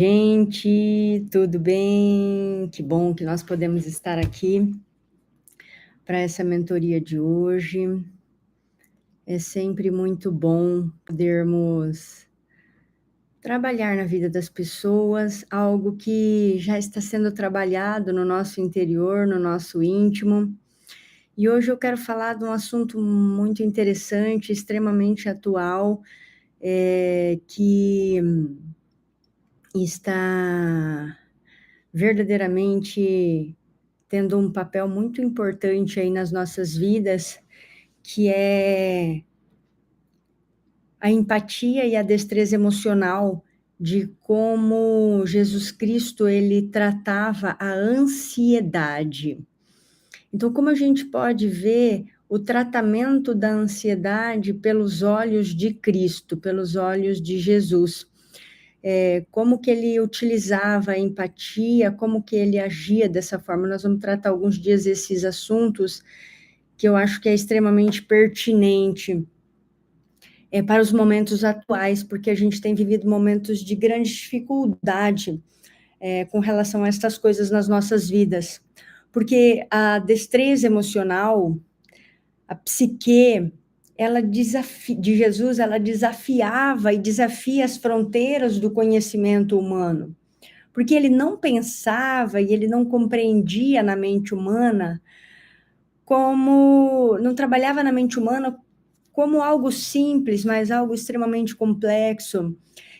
Gente, tudo bem? Que bom que nós podemos estar aqui para essa mentoria de hoje. É sempre muito bom podermos trabalhar na vida das pessoas, algo que já está sendo trabalhado no nosso interior, no nosso íntimo. E hoje eu quero falar de um assunto muito interessante, extremamente atual, que está verdadeiramente tendo um papel muito importante aí nas nossas vidas, que é a empatia e a destreza emocional de como Jesus Cristo ele tratava a ansiedade. Então, como a gente pode ver o tratamento da ansiedade pelos olhos de Cristo, pelos olhos de Jesus. Como que ele utilizava a empatia, como que ele agia dessa forma. Nós vamos tratar alguns dias esses assuntos que eu acho que é extremamente pertinente para os momentos atuais, porque a gente tem vivido momentos de grande dificuldade com relação a estas coisas nas nossas vidas. Porque a destreza emocional, a psique, de Jesus, ela desafiava e desafia as fronteiras do conhecimento humano. Porque ele não pensava e ele não compreendia na mente humana não trabalhava na mente humana como algo simples, mas algo extremamente complexo.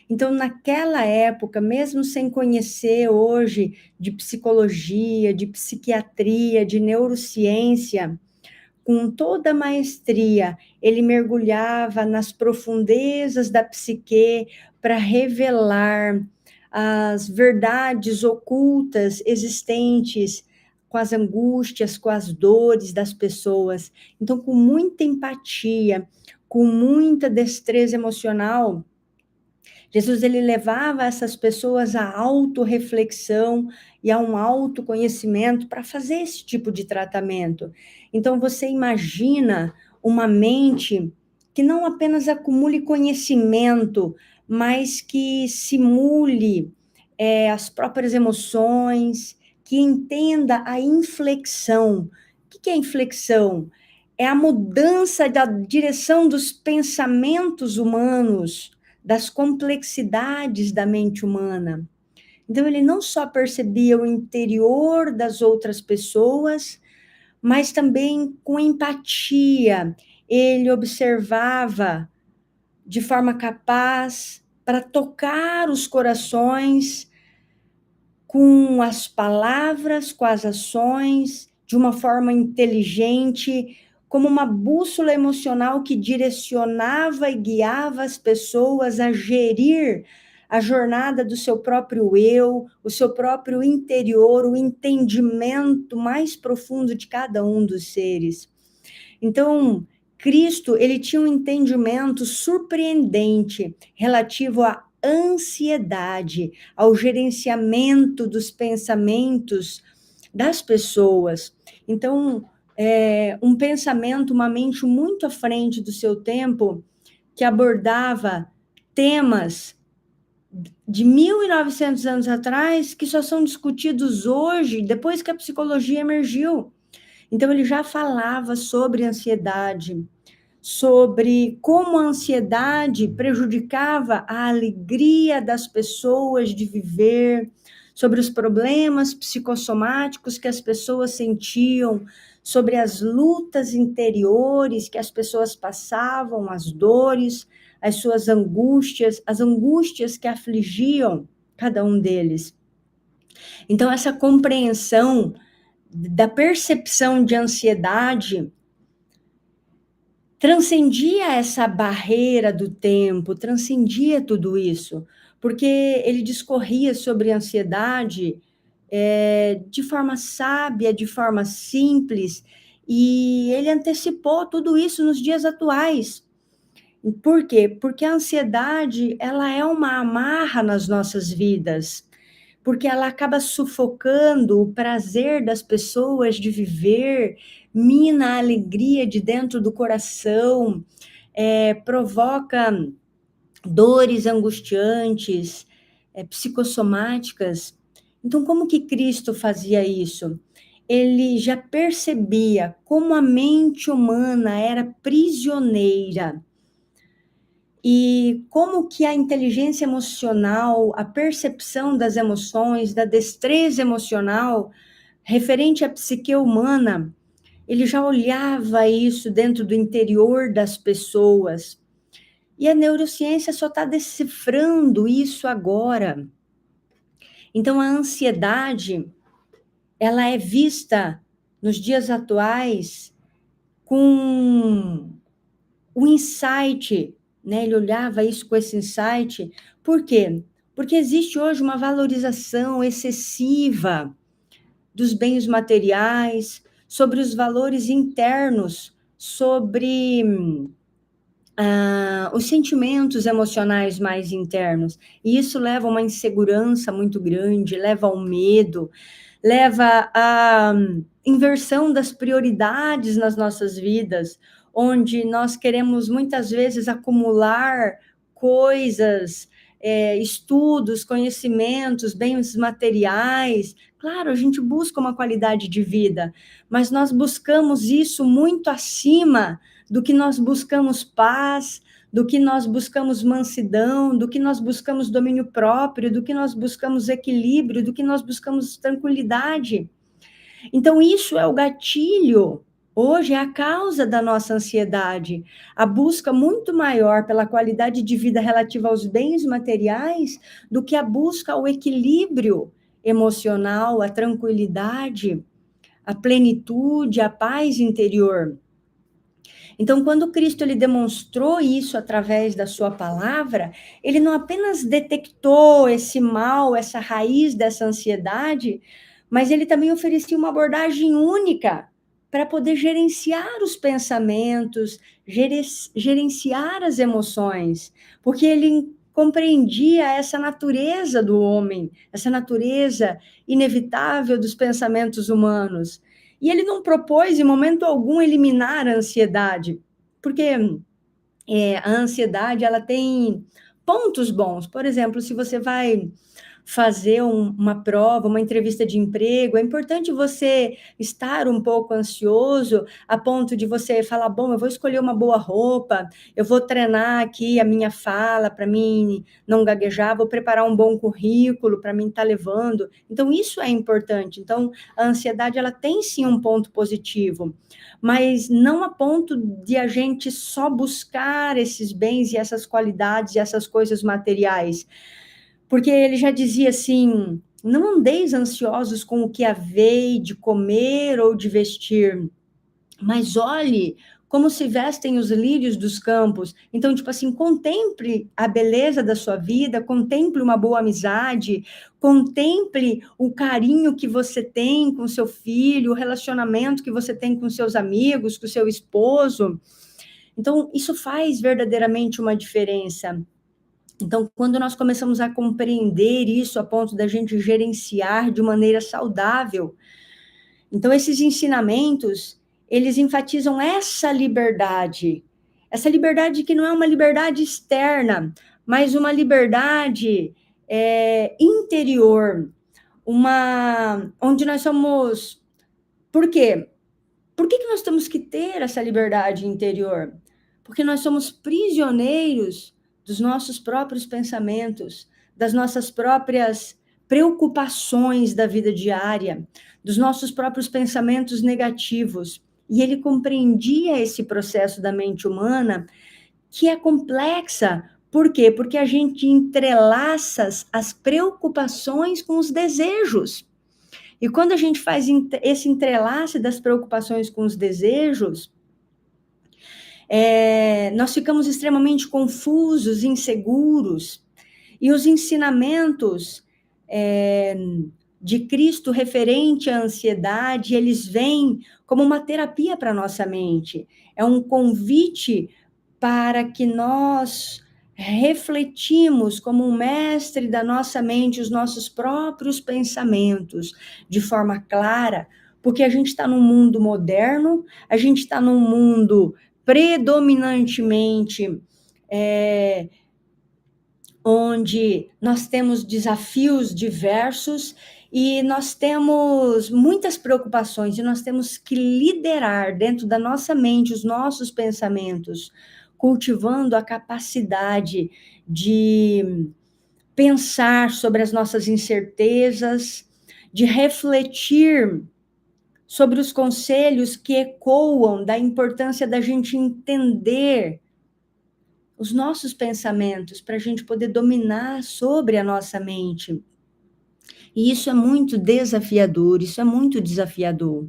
Então, naquela época, mesmo sem conhecer hoje de psicologia, de psiquiatria, de neurociência, com toda a maestria, ele mergulhava nas profundezas da psique para revelar as verdades ocultas existentes com as angústias, com as dores das pessoas. Então, com muita empatia, com muita destreza emocional, Jesus ele levava essas pessoas à autorreflexão e a um autoconhecimento para fazer esse tipo de tratamento. Então, você imagina uma mente que não apenas acumule conhecimento, mas que simule as próprias emoções, que entenda a inflexão. O que é inflexão? É a mudança da direção dos pensamentos humanos, das complexidades da mente humana. Então, ele não só percebia o interior das outras pessoas, mas também com empatia. Ele observava de forma capaz para tocar os corações com as palavras, com as ações, de uma forma inteligente, como uma bússola emocional que direcionava e guiava as pessoas a gerir a jornada do seu próprio eu, o seu próprio interior, o entendimento mais profundo de cada um dos seres. Então, Cristo, ele tinha um entendimento surpreendente relativo à ansiedade, ao gerenciamento dos pensamentos das pessoas. Então, um pensamento, uma mente muito à frente do seu tempo, que abordava temas de 1.900 anos atrás, que só são discutidos hoje, depois que a psicologia emergiu. Então, ele já falava sobre ansiedade, sobre como a ansiedade prejudicava a alegria das pessoas de viver, sobre os problemas psicossomáticos que as pessoas sentiam, sobre as lutas interiores que as pessoas passavam, as dores, as suas angústias, as angústias que afligiam cada um deles. Então, essa compreensão da percepção de ansiedade transcendia essa barreira do tempo, transcendia tudo isso, porque ele discorria sobre ansiedade de forma sábia, de forma simples, e ele antecipou tudo isso nos dias atuais. Por quê? Porque a ansiedade, ela é uma amarra nas nossas vidas, porque ela acaba sufocando o prazer das pessoas de viver, mina a alegria de dentro do coração, provoca dores angustiantes, psicossomáticas. Então, como que Cristo fazia isso? Ele já percebia como a mente humana era prisioneira e como que a inteligência emocional, a percepção das emoções, da destreza emocional referente à psique humana, ele já olhava isso dentro do interior das pessoas. E a neurociência só está decifrando isso agora. Então, a ansiedade, ela é vista nos dias atuais com o insight, né? Ele olhava isso com esse insight. Por quê? Porque existe hoje uma valorização excessiva dos bens materiais, sobre os valores internos, sobre os sentimentos emocionais mais internos. E isso leva a uma insegurança muito grande, leva ao medo, leva à inversão das prioridades nas nossas vidas, onde nós queremos muitas vezes acumular coisas, estudos, conhecimentos, bens materiais. Claro, a gente busca uma qualidade de vida, mas nós buscamos isso muito acima do que nós buscamos paz, do que nós buscamos mansidão, do que nós buscamos domínio próprio, do que nós buscamos equilíbrio, do que nós buscamos tranquilidade. Então, isso é o gatilho. Hoje é a causa da nossa ansiedade, a busca muito maior pela qualidade de vida relativa aos bens materiais do que a busca ao equilíbrio emocional, a tranquilidade, a plenitude, a paz interior. Então, quando Cristo ele demonstrou isso através da sua palavra, ele não apenas detectou esse mal, essa raiz dessa ansiedade, mas ele também oferecia uma abordagem única para poder gerenciar os pensamentos, gerenciar as emoções, porque ele compreendia essa natureza do homem, essa natureza inevitável dos pensamentos humanos. E ele não propôs, em momento algum, eliminar a ansiedade, porque a ansiedade ela tem pontos bons. Por exemplo, se você vai fazer uma prova, uma entrevista de emprego, é importante você estar um pouco ansioso a ponto de você falar, bom, eu vou escolher uma boa roupa, eu vou treinar aqui a minha fala para mim não gaguejar, vou preparar um bom currículo para mim estar levando. Então, isso é importante. Então, a ansiedade, ela tem sim um ponto positivo, mas não a ponto de a gente só buscar esses bens e essas qualidades e essas coisas materiais. Porque ele já dizia assim, não andeis ansiosos com o que havei de comer ou de vestir, mas olhe como se vestem os lírios dos campos. Então, tipo assim, contemple a beleza da sua vida, contemple uma boa amizade, contemple o carinho que você tem com seu filho, o relacionamento que você tem com seus amigos, com seu esposo. Então, isso faz verdadeiramente uma diferença. Então, quando nós começamos a compreender isso a ponto da gente gerenciar de maneira saudável, então esses ensinamentos, eles enfatizam essa liberdade que não é uma liberdade externa, mas uma liberdade interior, onde nós somos... Por quê? Por que nós temos que ter essa liberdade interior? Porque nós somos prisioneiros dos nossos próprios pensamentos, das nossas próprias preocupações da vida diária, dos nossos próprios pensamentos negativos. E ele compreendia esse processo da mente humana, que é complexa. Por quê? Porque a gente entrelaça as preocupações com os desejos. E quando a gente faz esse entrelace das preocupações com os desejos, nós ficamos extremamente confusos, inseguros, e os ensinamentos de Cristo referente à ansiedade, eles vêm como uma terapia para a nossa mente, é um convite para que nós refletimos como um mestre da nossa mente os nossos próprios pensamentos de forma clara, porque a gente está num mundo moderno, a gente está num mundo predominantemente onde nós temos desafios diversos e nós temos muitas preocupações e nós temos que liderar dentro da nossa mente os nossos pensamentos, cultivando a capacidade de pensar sobre as nossas incertezas, de refletir sobre os conselhos que ecoam da importância da gente entender os nossos pensamentos, para a gente poder dominar sobre a nossa mente. E isso é muito desafiador, isso é muito desafiador.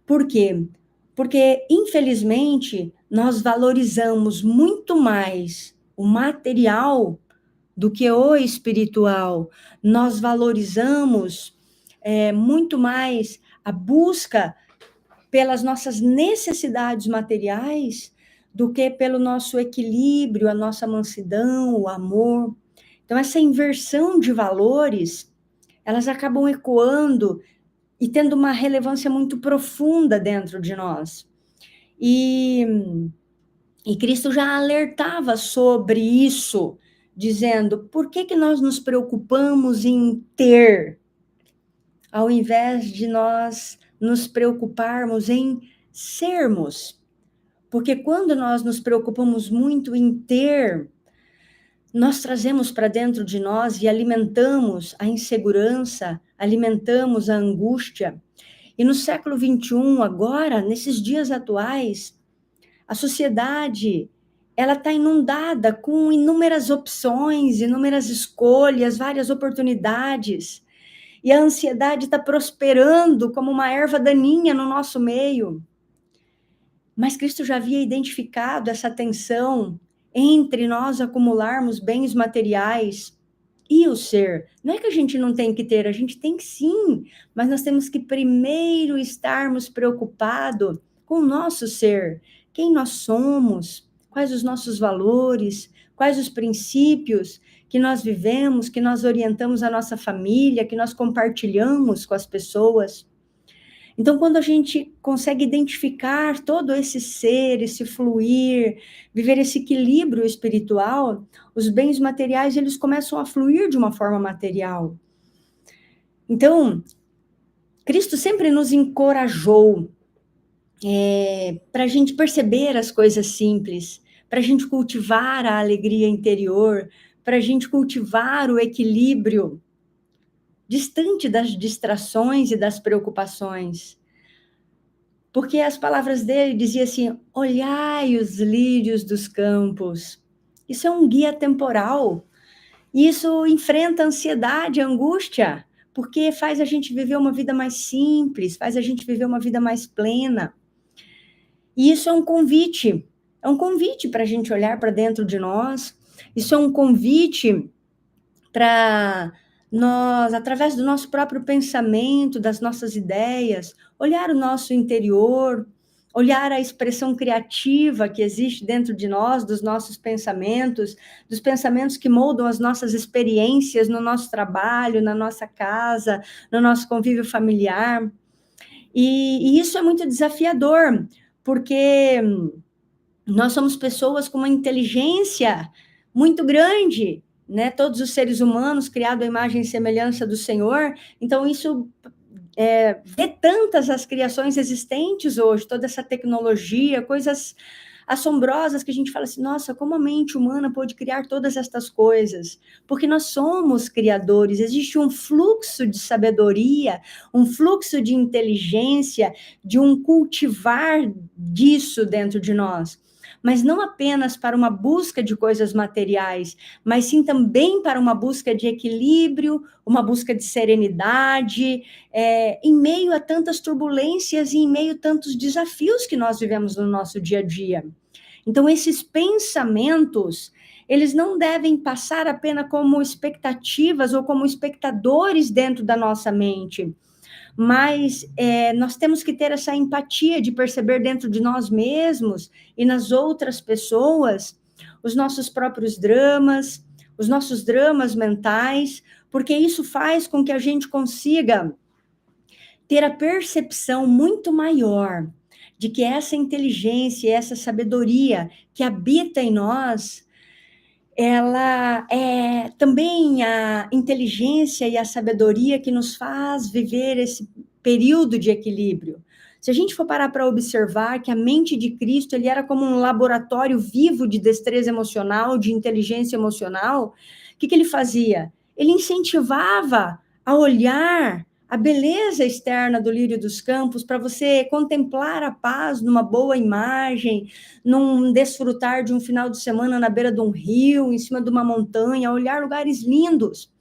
Por quê? Porque, infelizmente, nós valorizamos muito mais o material do que o espiritual. Nós valorizamos muito mais a busca pelas nossas necessidades materiais do que pelo nosso equilíbrio, a nossa mansidão, o amor. Então, essa inversão de valores, elas acabam ecoando e tendo uma relevância muito profunda dentro de nós. E Cristo já alertava sobre isso, dizendo, por que nós nos preocupamos em ter, ao invés de nós nos preocuparmos em sermos? Porque quando nós nos preocupamos muito em ter, nós trazemos para dentro de nós e alimentamos a insegurança, alimentamos a angústia. E no século XXI, agora, nesses dias atuais, a sociedade, ela está inundada com inúmeras opções, inúmeras escolhas, várias oportunidades. E a ansiedade está prosperando como uma erva daninha no nosso meio. Mas Cristo já havia identificado essa tensão entre nós acumularmos bens materiais e o ser. Não é que a gente não tem que ter, a gente tem sim, mas nós temos que primeiro estarmos preocupados com o nosso ser, quem nós somos, quais os nossos valores, quais os princípios que nós vivemos, que nós orientamos a nossa família, que nós compartilhamos com as pessoas. Então, quando a gente consegue identificar todo esse ser, esse fluir, viver esse equilíbrio espiritual, os bens materiais, eles começam a fluir de uma forma material. Então, Cristo sempre nos encorajou para a gente perceber as coisas simples, para a gente cultivar a alegria interior, para a gente cultivar o equilíbrio, distante das distrações e das preocupações. Porque as palavras dele diziam assim, olhai os lírios dos campos. Isso é um guia temporal. Isso enfrenta a ansiedade, a angústia, porque faz a gente viver uma vida mais simples, faz a gente viver uma vida mais plena. E isso é um convite para a gente olhar para dentro de nós, isso é um convite para nós, através do nosso próprio pensamento, das nossas ideias, olhar o nosso interior, olhar a expressão criativa que existe dentro de nós, dos nossos pensamentos, dos pensamentos que moldam as nossas experiências no nosso trabalho, na nossa casa, no nosso convívio familiar. E isso é muito desafiador, porque nós somos pessoas com uma inteligência muito grande, né? Todos os seres humanos criados à imagem e semelhança do Senhor. Então, isso vê tantas as criações existentes hoje, toda essa tecnologia, coisas assombrosas que a gente fala assim, nossa, como a mente humana pode criar todas estas coisas? Porque nós somos criadores, existe um fluxo de sabedoria, um fluxo de inteligência, de um cultivar disso dentro de nós. Mas não apenas para uma busca de coisas materiais, mas sim também para uma busca de equilíbrio, uma busca de serenidade, em meio a tantas turbulências e em meio a tantos desafios que nós vivemos no nosso dia a dia. Então, esses pensamentos, eles não devem passar apenas como expectativas ou como espectadores dentro da nossa mente, mas nós temos que ter essa empatia de perceber dentro de nós mesmos e nas outras pessoas os nossos próprios dramas, os nossos dramas mentais, porque isso faz com que a gente consiga ter a percepção muito maior de que essa inteligência, essa sabedoria que habita em nós, ela é também a inteligência e a sabedoria que nos faz viver esse período de equilíbrio. Se a gente for parar para observar que a mente de Cristo, ele era como um laboratório vivo de destreza emocional, de inteligência emocional, o que ele fazia? Ele incentivava a olhar a beleza externa do lírio dos campos para você contemplar a paz numa boa imagem, num desfrutar de um final de semana na beira de um rio, em cima de uma montanha, olhar lugares lindos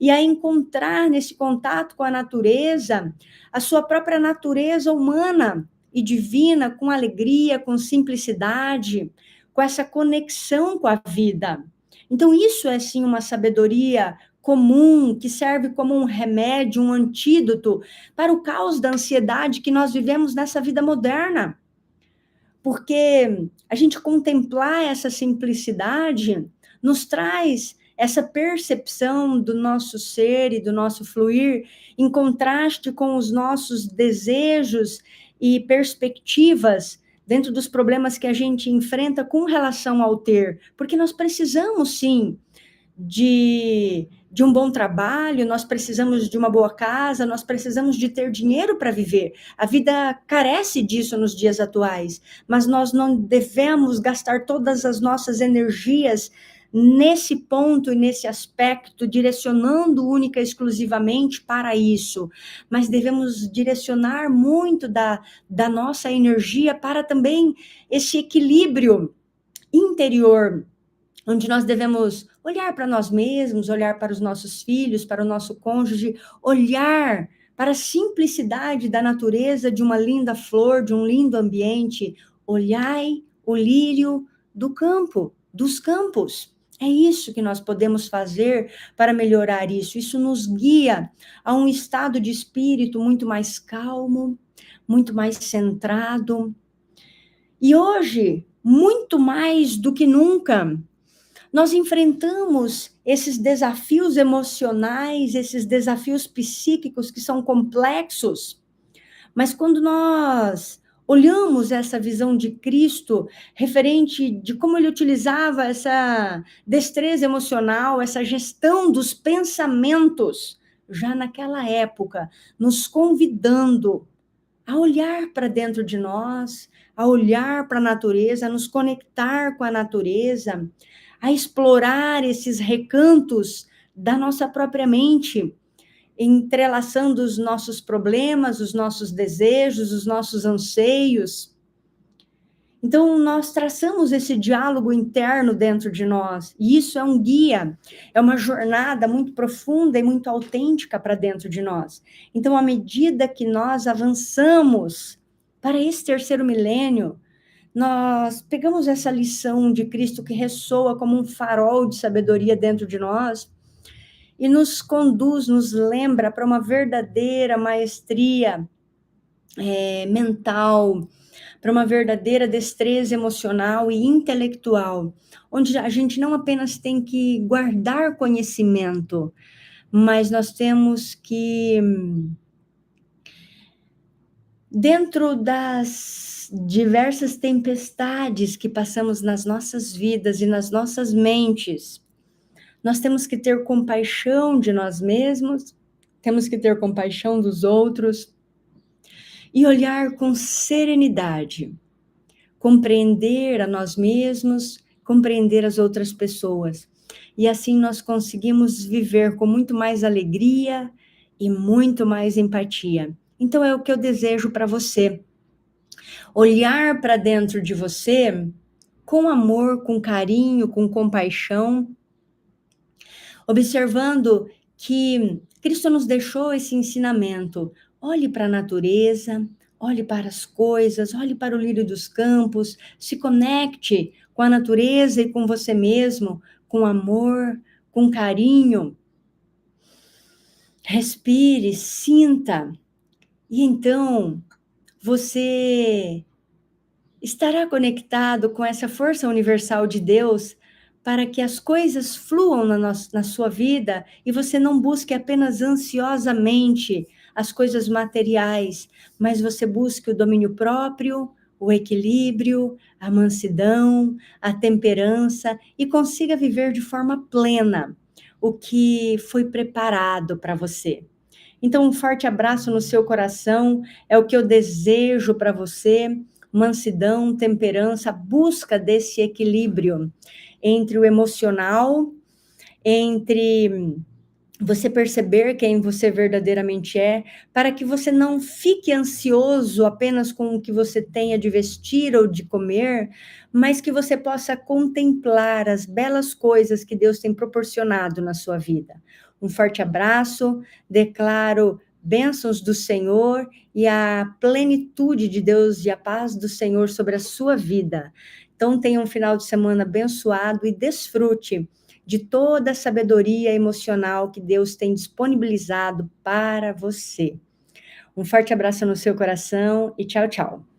e a encontrar nesse contato com a natureza, a sua própria natureza humana e divina, com alegria, com simplicidade, com essa conexão com a vida. Então, isso é, sim, uma sabedoria comum, que serve como um remédio, um antídoto para o caos da ansiedade que nós vivemos nessa vida moderna. Porque a gente contemplar essa simplicidade nos traz essa percepção do nosso ser e do nosso fluir em contraste com os nossos desejos e perspectivas dentro dos problemas que a gente enfrenta com relação ao ter, porque nós precisamos sim de um bom trabalho, nós precisamos de uma boa casa, nós precisamos de ter dinheiro para viver. A vida carece disso nos dias atuais, mas nós não devemos gastar todas as nossas energias nesse ponto e nesse aspecto, direcionando única e exclusivamente para isso, mas devemos direcionar muito da nossa energia para também esse equilíbrio interior, onde nós devemos olhar para nós mesmos, olhar para os nossos filhos, para o nosso cônjuge, olhar para a simplicidade da natureza, de uma linda flor, de um lindo ambiente. Olhai o lírio do campo, dos campos. É isso que nós podemos fazer para melhorar isso. Isso nos guia a um estado de espírito muito mais calmo, muito mais centrado. E hoje, muito mais do que nunca, nós enfrentamos esses desafios emocionais, esses desafios psíquicos que são complexos, mas quando nós olhamos essa visão de Cristo, referente de como ele utilizava essa destreza emocional, essa gestão dos pensamentos, já naquela época, nos convidando a olhar para dentro de nós, a olhar para a natureza, a nos conectar com a natureza, a explorar esses recantos da nossa própria mente, entrelaçando os nossos problemas, os nossos desejos, os nossos anseios. Então, nós traçamos esse diálogo interno dentro de nós, e isso é um guia, é uma jornada muito profunda e muito autêntica para dentro de nós. Então, à medida que nós avançamos para esse terceiro milênio, nós pegamos essa lição de Cristo que ressoa como um farol de sabedoria dentro de nós e nos conduz, nos lembra para uma verdadeira maestria mental, para uma verdadeira destreza emocional e intelectual, onde a gente não apenas tem que guardar conhecimento, mas nós temos que, dentro das diversas tempestades que passamos nas nossas vidas e nas nossas mentes, nós temos que ter compaixão de nós mesmos, temos que ter compaixão dos outros e olhar com serenidade, compreender a nós mesmos, compreender as outras pessoas. E assim nós conseguimos viver com muito mais alegria e muito mais empatia. Então é o que eu desejo para você. Olhar para dentro de você com amor, com carinho, com compaixão, observando que Cristo nos deixou esse ensinamento. Olhe para a natureza, olhe para as coisas, olhe para o lírio dos campos, se conecte com a natureza e com você mesmo, com amor, com carinho. Respire, sinta, e então você estará conectado com essa força universal de Deus para que as coisas fluam na sua vida e você não busque apenas ansiosamente as coisas materiais, mas você busque o domínio próprio, o equilíbrio, a mansidão, a temperança e consiga viver de forma plena o que foi preparado para você. Então, um forte abraço no seu coração, é o que eu desejo para você, mansidão, temperança, busca desse equilíbrio entre o emocional, entre você perceber quem você verdadeiramente é, para que você não fique ansioso apenas com o que você tenha de vestir ou de comer, mas que você possa contemplar as belas coisas que Deus tem proporcionado na sua vida. Um forte abraço, declaro bênçãos do Senhor e a plenitude de Deus e a paz do Senhor sobre a sua vida. Então, tenha um final de semana abençoado e desfrute de toda a sabedoria emocional que Deus tem disponibilizado para você. Um forte abraço no seu coração e tchau, tchau.